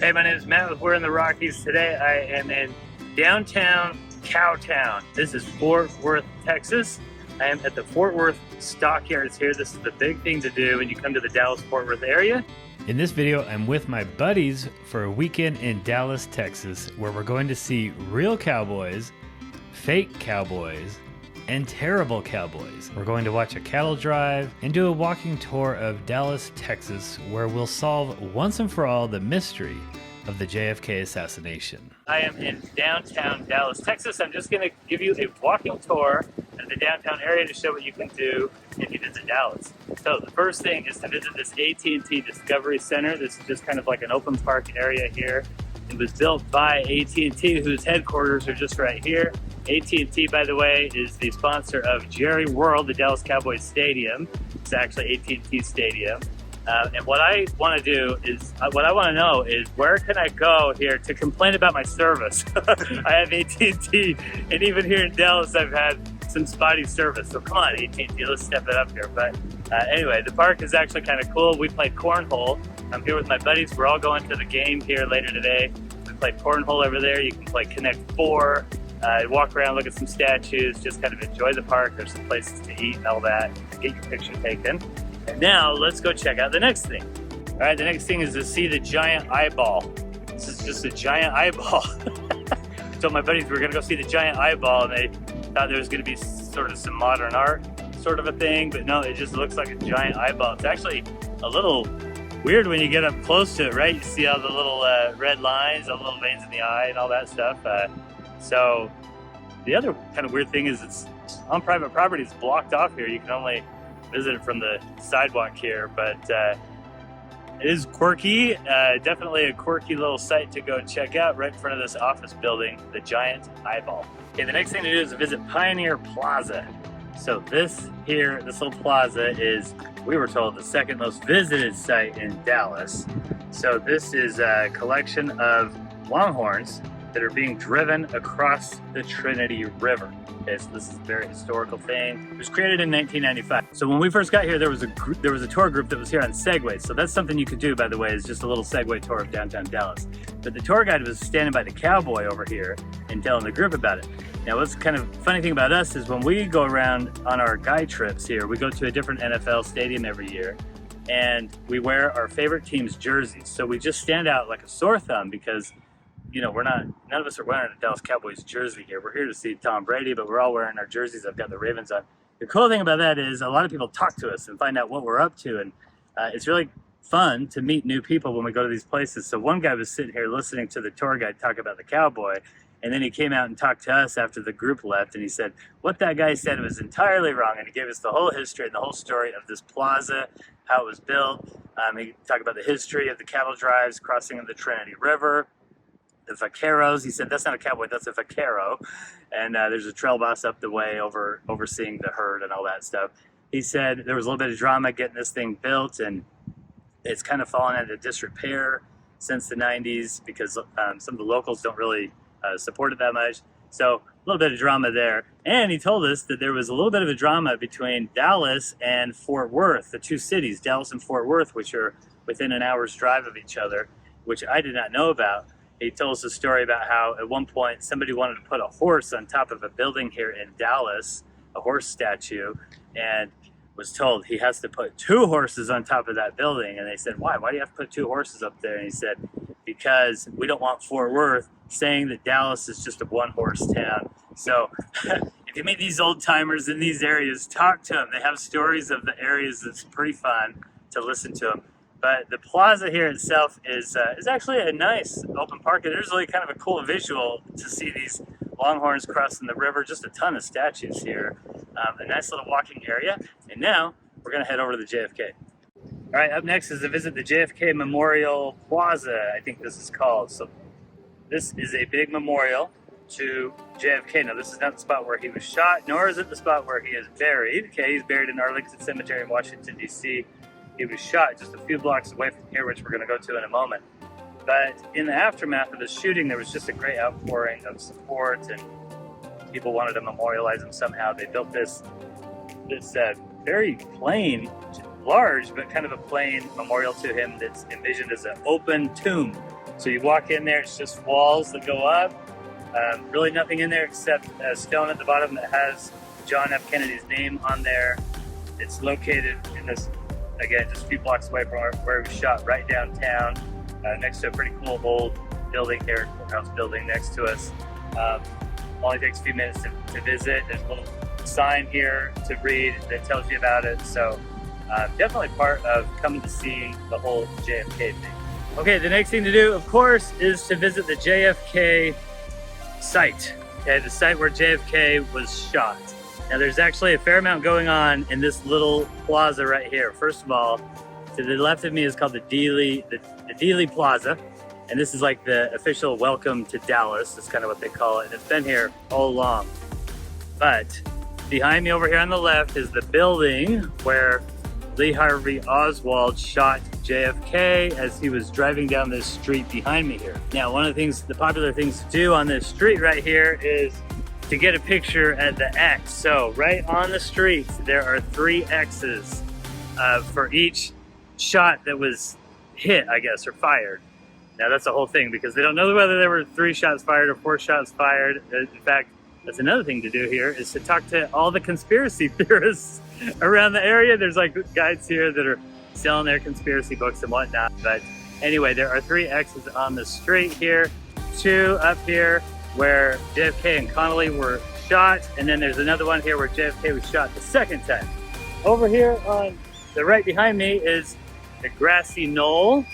Hey, my name is Matt with We're in the Rockies. Today I am in downtown Cowtown. This is Fort Worth, Texas. I am at the Fort Worth Stockyards here. This is the big thing to do when you come to the Dallas-Fort Worth area. In this video, I'm with my buddies for a weekend in Dallas, Texas, where we're going to see real cowboys, fake cowboys, and terrible cowboys. We're going to watch a cattle drive and do a walking tour of Dallas, Texas, where we'll solve once and for all the mystery of the JFK assassination. I am in downtown Dallas, Texas. I'm just going to give you a walking tour of the downtown area to show what you can do if you visit Dallas. So the first thing is to visit this AT&T Discovery Center. This is just kind of like an open park area here. It was built by AT&T, whose headquarters are just right here. AT&T, by the way, is the sponsor of Jerry World, the Dallas Cowboys Stadium. It's actually AT&T Stadium. And what I want to do is, what I want to know is, where can I go here to complain about my service? I have AT&T, and even here in Dallas, I've had some spotty service. So come on, AT&T, let's step it up here. But anyway, the park is actually kind of cool. We played cornhole. I'm here with my buddies. We're all going to the game here later today. We played cornhole over there. You can play Connect 4. Walk around, look at some statues, just kind of enjoy the park. There's some places to eat and all that. Get your picture taken. And now let's go check out the next thing. All right, the next thing is to see the giant eyeball. This is just a giant eyeball. So my buddies were gonna go see the giant eyeball, and they thought there was gonna be sort of some modern art sort of a thing, but no, it just looks like a giant eyeball. It's actually a little weird when you get up close to it, right? You see all the little red lines, all the little veins in the eye and all that stuff. So the other kind of weird thing is it's on private property. It's blocked off here. You can only visit it from the sidewalk here, but it is quirky. Definitely a quirky little site to go check out right in front of this office building, the giant eyeball. Okay, the next thing to do is visit Pioneer Plaza. So this here, this little plaza is, we were told, the second most visited site in Dallas. So this is a collection of longhorns that are being driven across the Trinity River. Okay, so this is a very historical thing. It was created in 1995. So when we first got here, there was a tour group that was here on Segways. So that's something you could do, by the way, is just a little Segway tour of downtown Dallas. But the tour guide was standing by the cowboy over here and telling the group about it. Now, what's kind of funny thing about us is when we go around on our guide trips here, we go to a different NFL stadium every year, and we wear our favorite team's jerseys. So we just stand out like a sore thumb because, you know, none of us are wearing a Dallas Cowboys jersey here. We're here to see Tom Brady, but we're all wearing our jerseys. I've got the Ravens on. The cool thing about that is a lot of people talk to us and find out what we're up to, and it's really fun to meet new people when we go to these places. So one guy was sitting here listening to the tour guide talk about the cowboy, and then he came out and talked to us after the group left, and he said what that guy said was entirely wrong, and he gave us the whole history and the whole story of this plaza, how it was built. He talked about the history of the cattle drives crossing the Trinity River, the vaqueros. He said that's not a cowboy, that's a vaquero. And there's a trail boss up the way overseeing the herd and all that stuff. He said there was a little bit of drama getting this thing built, and it's kind of fallen into disrepair since the 90s because some of the locals don't really support it that much. So a little bit of drama there. And he told us that there was a little bit of a drama between Dallas and Fort Worth, the two cities, Dallas and Fort Worth, which are within an hour's drive of each other, which I did not know about. He told us a story about how at one point somebody wanted to put a horse on top of a building here in Dallas, a horse statue, and was told he has to put 2 horses on top of that building. And they said, why? Why do you have to put 2 horses up there? And he said, because we don't want Fort Worth saying that Dallas is just a one-horse town. So if you meet these old timers in these areas, talk to them. They have stories of the areas that's pretty fun to listen to them. But the plaza here itself is actually a nice open park. There's really kind of a cool visual to see these longhorns crossing the river. Just a ton of statues here. A nice little walking area. And now we're going to head over to the JFK. All right, up next is to visit the JFK Memorial Plaza, I think this is called. So this is a big memorial to JFK. Now, this is not the spot where he was shot, nor is it the spot where he is buried. Okay, he's buried in Arlington Cemetery in Washington, D.C. He was shot just a few blocks away from here, which we're going to go to in a moment. But in the aftermath of the shooting, there was just a great outpouring of support, and people wanted to memorialize him somehow. They built this very plain, large, but kind of a plain memorial to him that's envisioned as an open tomb. So you walk in there, it's just walls that go up. Really nothing in there except a stone at the bottom that has John F. Kennedy's name on there. It's located in this, again, just a few blocks away from where we shot, right downtown, next to a pretty cool old building here, courthouse building next to us. Only takes a few minutes to visit. There's a little sign here to read that tells you about it. So definitely part of coming to see the whole JFK thing. Okay, the next thing to do, of course, is to visit the JFK site. Okay, the site where JFK was shot. Now there's actually a fair amount going on in this little plaza right here. First of all, to the left of me is called the Dealey Plaza. And this is like the official welcome to Dallas. That's kind of what they call it. And it's been here all along. But behind me over here on the left is the building where Lee Harvey Oswald shot JFK as he was driving down this street behind me here. Now, one of the popular things to do on this street right here is to get a picture at the X. So right on the street, there are 3 X's for each shot that was hit, I guess, or fired. Now that's the whole thing, because they don't know whether there were 3 shots fired or 4 shots fired. In fact, that's another thing to do here, is to talk to all the conspiracy theorists around the area. There's like guys here that are selling their conspiracy books and whatnot. But anyway, there are 3 X's on the street here, 2 up here where JFK and Connolly were shot, and then there's another one here where JFK was shot the second time. Over here on the right behind me is the grassy knoll,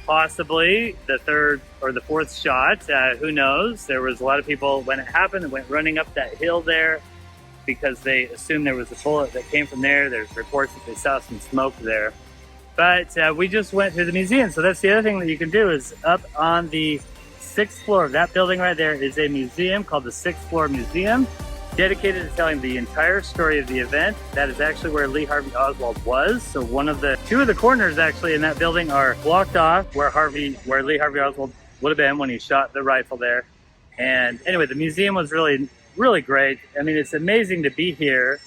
possibly the 3rd or the 4th shot. Who knows? There was a lot of people when it happened that went running up that hill there because they assumed there was a bullet that came from there. There's reports that they saw some smoke there. But we just went to the museum. So that's the other thing that you can do, is up on the 6th floor of that building right there is a museum called the 6th Floor Museum, dedicated to telling the entire story of the event. That is actually where Lee Harvey Oswald was. So two of the corners actually in that building are blocked off where Lee Harvey Oswald would have been when he shot the rifle there. And anyway, the museum was really, really great. I mean, it's amazing to be here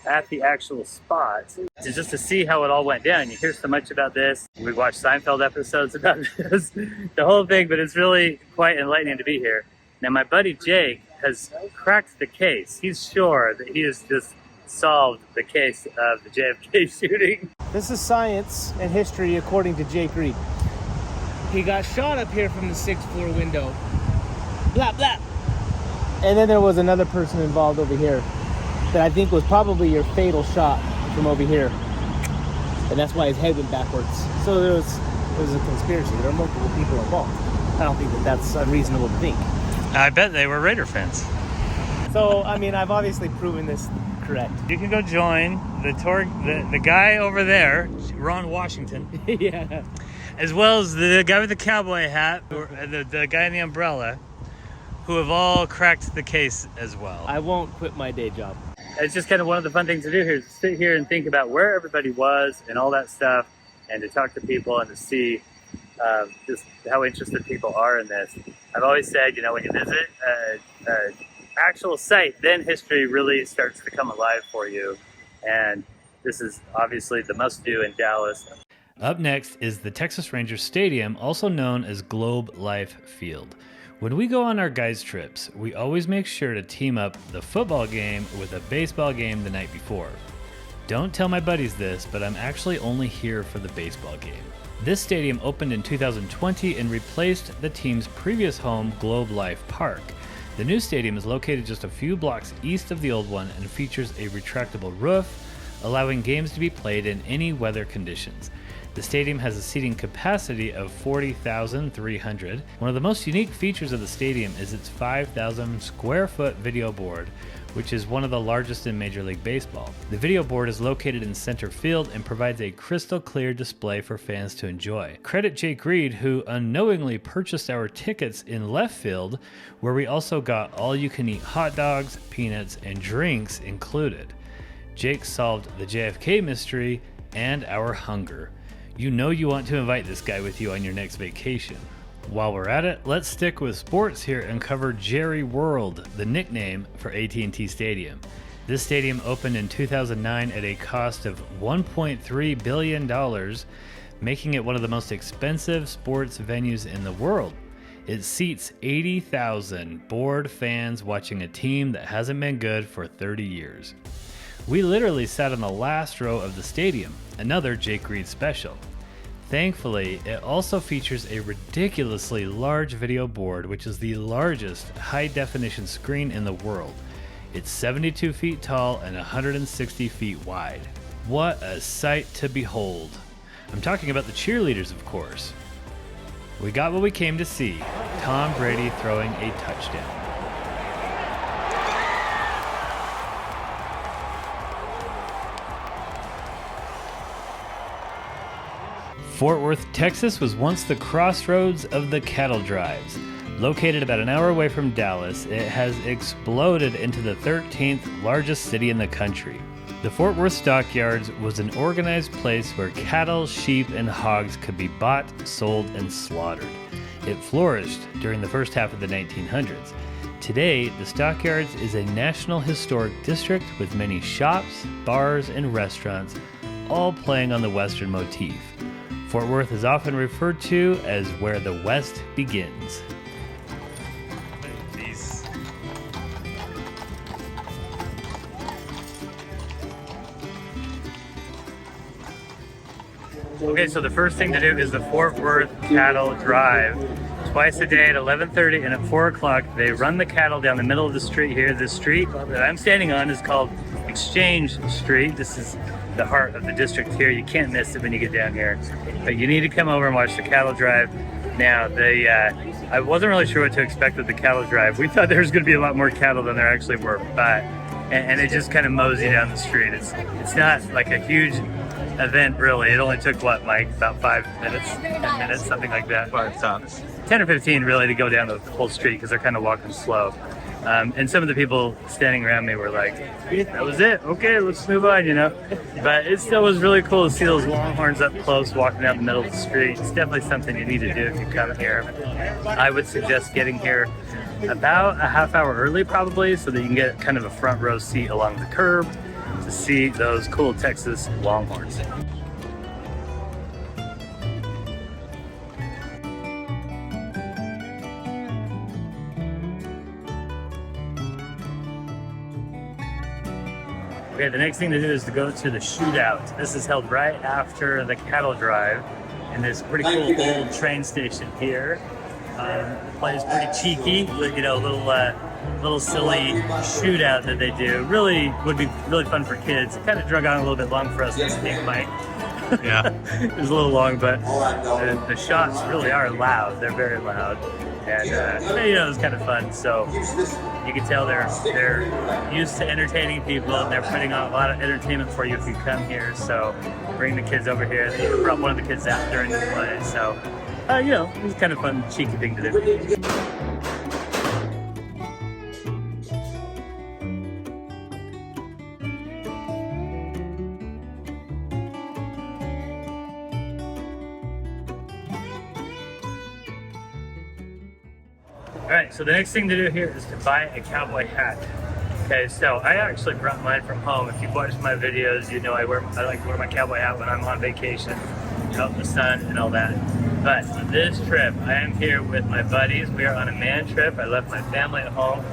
at the actual spot just to see how it all went down. You hear so much about this. We watched Seinfeld episodes about this, the whole thing, but it's really quite enlightening to be here. Now, my buddy Jake has cracked the case. He's sure that he has just solved the case of the JFK shooting. This is science and history according to Jake Reed. He got shot up here from the 6th floor window. Blah, blah. And then there was another person involved over here that I think was probably your fatal shot from over here. And that's why his head went backwards. So there was a conspiracy. There are multiple people involved. I don't think that that's unreasonable to think. I bet they were Raider fans. So, I mean, I've obviously proven this correct. You can go join the guy over there, Ron Washington. Yeah. As well as the guy with the cowboy hat, the guy in the umbrella, who have all cracked the case as well. I won't quit my day job. It's just kind of one of the fun things to do here, is to sit here and think about where everybody was and all that stuff, and to talk to people and to see just how interested people are in this. I've always said, you know, when you visit an actual site, then history really starts to come alive for you. And this is obviously the must-do in Dallas. Up next is the Texas Rangers Stadium, also known as Globe Life Field. When we go on our guys' trips, we always make sure to team up the football game with a baseball game the night before. Don't tell my buddies this, but I'm actually only here for the baseball game. This stadium opened in 2020 and replaced the team's previous home, Globe Life Park. The new stadium is located just a few blocks east of the old one and features a retractable roof, allowing games to be played in any weather conditions. The stadium has a seating capacity of 40,300. One of the most unique features of the stadium is its 5,000 square foot video board, which is one of the largest in Major League Baseball. The video board is located in center field and provides a crystal clear display for fans to enjoy. Credit Jake Reed, who unknowingly purchased our tickets in left field, where we also got all-you-can-eat hot dogs, peanuts, and drinks included. Jake solved the JFK mystery and our hunger. You know you want to invite this guy with you on your next vacation. While we're at it, let's stick with sports here and cover Jerry World, the nickname for AT&T Stadium. This stadium opened in 2009 at a cost of $1.3 billion, making it one of the most expensive sports venues in the world. It seats 80,000 bored fans watching a team that hasn't been good for 30 years. We literally sat on the last row of the stadium, another Jake Reed special. Thankfully, it also features a ridiculously large video board, which is the largest high-definition screen in the world. It's 72 feet tall and 160 feet wide. What a sight to behold. I'm talking about the cheerleaders, of course. We got what we came to see, Tom Brady throwing a touchdown. Fort Worth, Texas was once the crossroads of the cattle drives. Located about an hour away from Dallas, it has exploded into the 13th largest city in the country. The Fort Worth Stockyards was an organized place where cattle, sheep, and hogs could be bought, sold, and slaughtered. It flourished during the first half of the 1900s. Today, the Stockyards is a National Historic District with many shops, bars, and restaurants, all playing on the Western motif. Fort Worth is often referred to as where the West begins. Okay, so the first thing to do is the Fort Worth Cattle Drive. Twice a day at 11:30 and at 4 o'clock, they run the cattle down the middle of the street here. The street that I'm standing on is called Exchange Street. This is the heart of the district here. You can't miss it when you get down here. But you need to come over and watch the cattle drive. Now, I wasn't really sure what to expect with the cattle drive. We thought there was going to be a lot more cattle than there actually were, but and it just kind of mows you down the street. It's not like a huge event, really. It only took, what, Mike, about 5 minutes, 10 minutes, something like that. 5 tops. 10 or 15, really, to go down the whole street because they're kind of walking slow. And some of the people standing around me were like, that was it, okay, let's move on, you know. But it still was really cool to see those longhorns up close walking down the middle of the street. It's definitely something you need to do if you come here. I would suggest getting here about a half hour early, probably, so that you can get kind of a front row seat along the curb to see those cool Texas longhorns. Okay, the next thing to do is to go to the Shootout. This is held right after the cattle drive, and there's a pretty cool old train station here. The place is pretty cheeky, you know, little silly shootout that they do. Really would be really fun for kids. It kind of drug on a little bit long for us this week, Mike. Yeah. It was a little long, but the shots really are loud. They're very loud. And, you know, it was kind of fun. So you can tell they're used to entertaining people, and they're putting on a lot of entertainment for you if you come here. So bring the kids over here. They even brought one of the kids out during the play. So, you know, it was kind of fun, cheeky thing to do. Alright, so the next thing to do here is to buy a cowboy hat. Okay, so I actually brought mine from home. If you've watched my videos, you know I like to wear my cowboy hat when I'm on vacation, out in the sun and all that. But for this trip, I am here with my buddies. We are on a man trip. I left my family at home.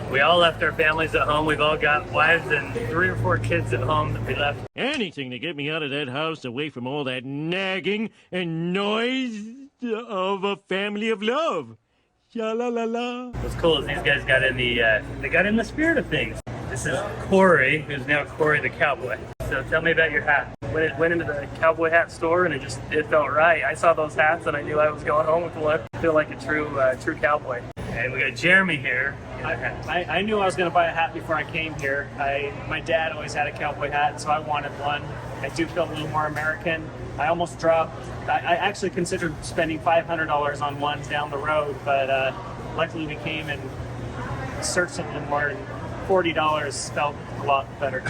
We all left our families at home. We've all got wives and 3 or 4 kids at home that we left. Anything to get me out of that house, away from all that nagging and noise of a family of love. Sha-la-la-la. What's cool is these guys got in the spirit of things. This is Corey, who's now Corey the Cowboy. So tell me about your hat. Went into the cowboy hat store and it felt right. I saw those hats and I knew I was going home with one. I feel like a true cowboy. And we got Jeremy here. I knew I was going to buy a hat before I came here. My dad always had a cowboy hat, so I wanted one. I do feel a little more American. I almost dropped. I actually considered spending $500 on one down the road, but luckily we came and searched a little more, and $40 felt a lot better.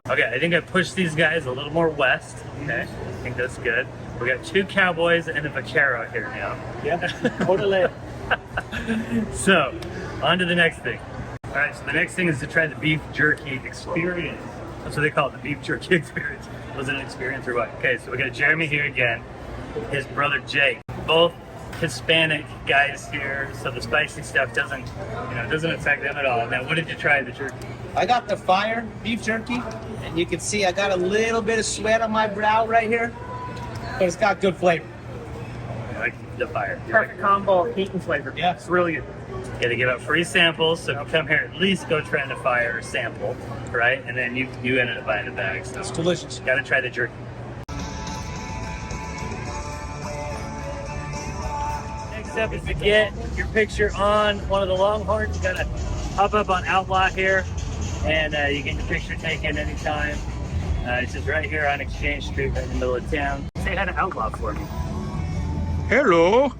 Okay, I think I pushed these guys a little more west. Okay, I think that's good. We got 2 cowboys and a vaquero here now. Yeah, totally. So, on to the next thing. All right, so the next thing is to try the beef jerky experience. That's what they call it, the beef jerky experience. Was it an experience or what? Okay, so we got Jeremy here again, his brother Jake. Both Hispanic guys here, so the spicy stuff doesn't affect them at all. Now, what did you try the jerky? I got the fire beef jerky, and you can see I got a little bit of sweat on my brow right here, but it's got good flavor. I like the fire. Perfect combo of heat and flavor. Yeah. It's really good. Got to give out free samples, so if you come here, at least go try the fire sample, right? And then you ended up buying the bags. So It's delicious. got to try the jerky. Next up is to get your picture on one of the Longhorns. You got to hop up on Outlaw here, and you get your picture taken anytime. It's just right here on Exchange Street, right in the middle of town. Say hi to Outlaw for me. Hello.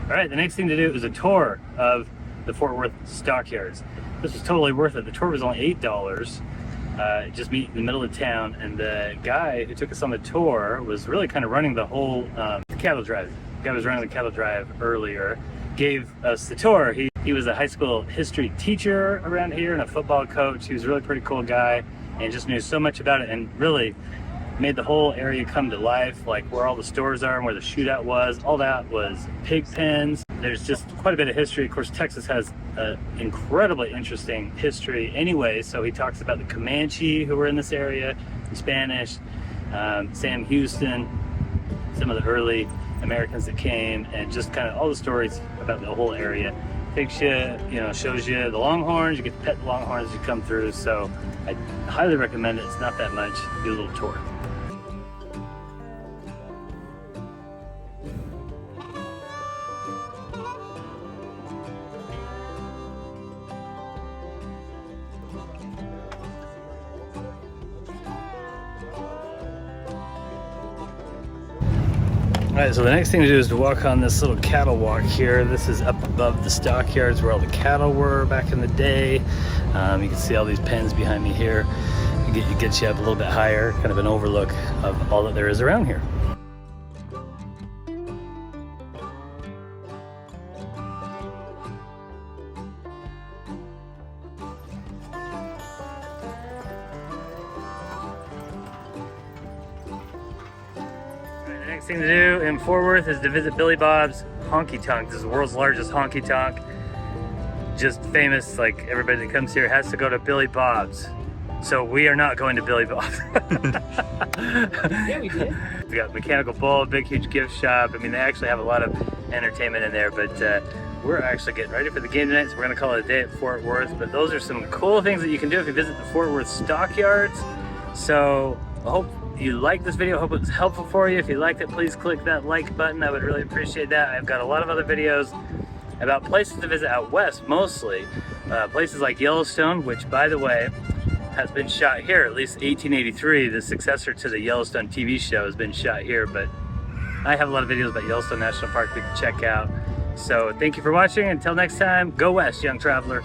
All right, the next thing to do is a tour of the Fort Worth Stockyards. This was totally worth it. The tour was only $8. Just meet in the middle of town, and the guy who took us on the tour was really kind of running the whole cattle drive. The guy was running the cattle drive earlier, gave us the tour. He was a high school history teacher around here and a football coach. He was a really pretty cool guy and just knew so much about it, and really made the whole area come to life, like where all the stores are and where the Shootout was. All that was pig pens. There's just quite a bit of history. Of course, Texas has an incredibly interesting history anyway, so he talks about the Comanche who were in this area, the Spanish, Sam Houston, some of the early Americans that came, and just kind of all the stories about the whole area. Takes you, shows you the Longhorns. You get to pet the Longhorns as you come through, so I highly recommend it. It's not that much. Do a little tour. All right, so the next thing to do is to walk on this little cattle walk here. This is up above the stockyards where all the cattle were back in the day. You can see all these pens behind me here. It gets you up a little bit higher, kind of an overlook of all that there is around here. The next thing to do in Fort Worth is to visit Billy Bob's Honky Tonk. This is the world's largest honky tonk. Just famous, like everybody that comes here has to go to Billy Bob's. So we are not going to Billy Bob's. Yeah, we did. We got Mechanical Bull, big huge gift shop. I mean, they actually have a lot of entertainment in there, but we're actually getting ready for the game tonight, so we're gonna call it a day at Fort Worth. But those are some cool things that you can do if you visit the Fort Worth Stockyards. So I hope you liked this video. I hope it was helpful for you. If you liked it, please click that like button. I would really appreciate that. I've got a lot of other videos about places to visit out west, mostly. Places like Yellowstone, which, by the way, has been shot here. At least 1883, the successor to the Yellowstone TV show, has been shot here. But I have a lot of videos about Yellowstone National Park that you can check out. So thank you for watching. Until next time, go west, young traveler.